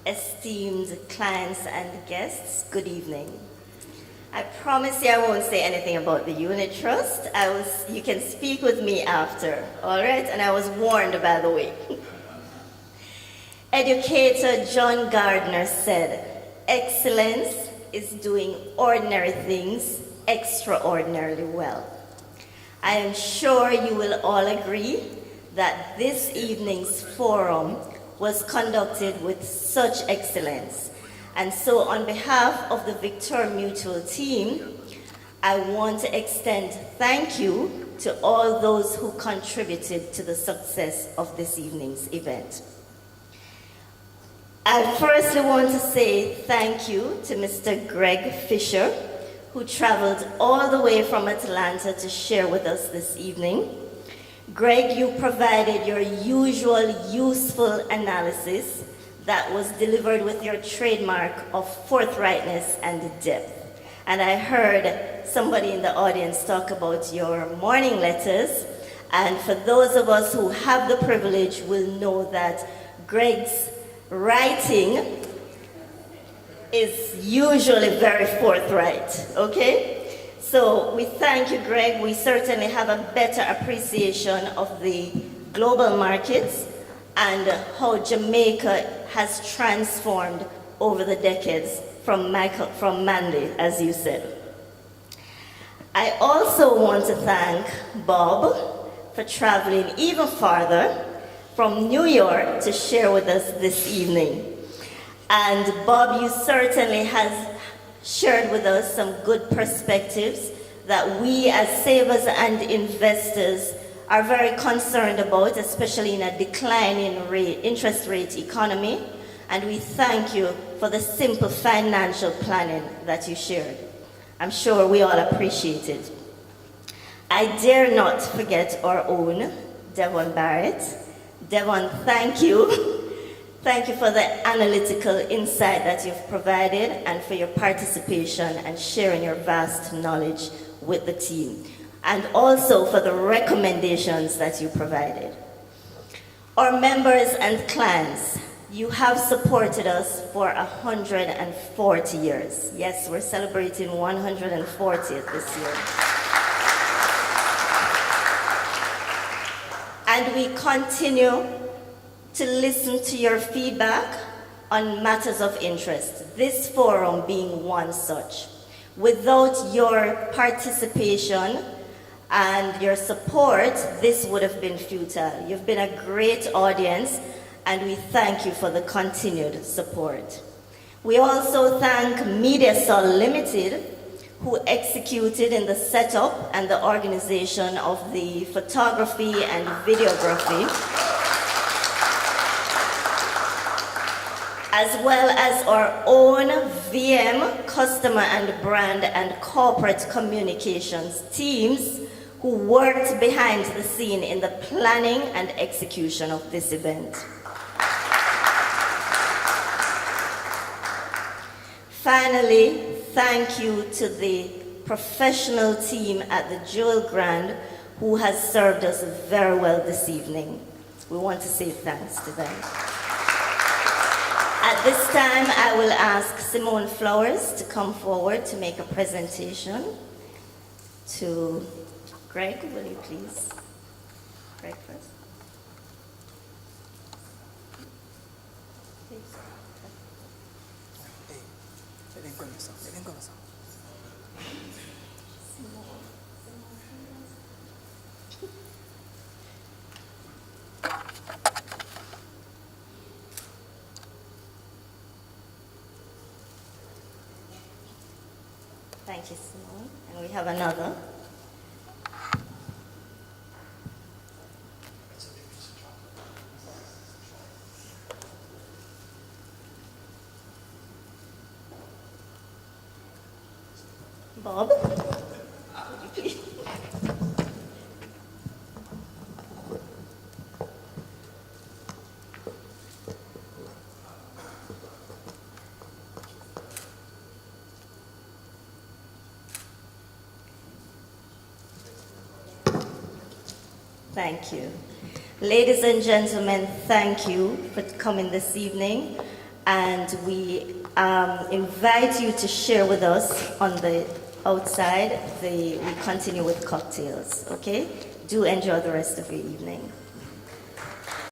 esteemed clients and guests, good evening. I promise you I won't say anything about the unit trust. You can speak with me after, all right? And I was warned, by the way. Educator John Gardner said, "Excellence is doing ordinary things extraordinarily well." I am sure you will all agree that this evening's forum was conducted with such excellence. And so on behalf of the Victor Mutual team, I want to extend thank you to all those who contributed to the success of this evening's event. I firstly want to say thank you to Mr. Greg Fisher, who traveled all the way from Atlanta to share with us this evening. Greg, you provided your usual useful analysis that was delivered with your trademark of forthrightness and depth. And I heard somebody in the audience talk about your morning letters. And for those of us who have the privilege will know that Greg's writing is usually very forthright, okay? So we thank you, Greg. We certainly have a better appreciation of the global markets and how Jamaica has transformed over the decades from Mandy, as you said. I also want to thank Bob for traveling even farther from New York to share with us this evening. And Bob, you certainly has shared with us some good perspectives that we as savers and investors are very concerned about, especially in a declining interest rate economy. And we thank you for the simple financial planning that you shared. I'm sure we all appreciate it. I dare not forget our own Devon Barrett. Devon, thank you. Thank you for the analytical insight that you've provided and for your participation and sharing your vast knowledge with the team, and also for the recommendations that you provided. Our members and clients, you have supported us for 140 years. Yes, we're celebrating 140th this year. And we continue to listen to your feedback on matters of interest, this forum being one such. Without your participation and your support, this would have been futile. You've been a great audience, and we thank you for the continued support. We also thank MediaSol Limited, who executed in the setup and the organization of the photography and videography, as well as our own VM, customer and brand and corporate communications teams who worked behind the scene in the planning and execution of this event. Finally, thank you to the professional team at the Jewel Grande who has served us very well this evening. We want to say thanks to them. At this time, I will ask Simone Flowers to come forward to make a presentation to Greg. Will you please? Greg first. Thank you, Simone. And we have another. Bob? Thank you. Ladies and gentlemen, thank you for coming this evening. and we invite you to share with us on the outside. We continue with cocktails, okay? Do enjoy the rest of your evening.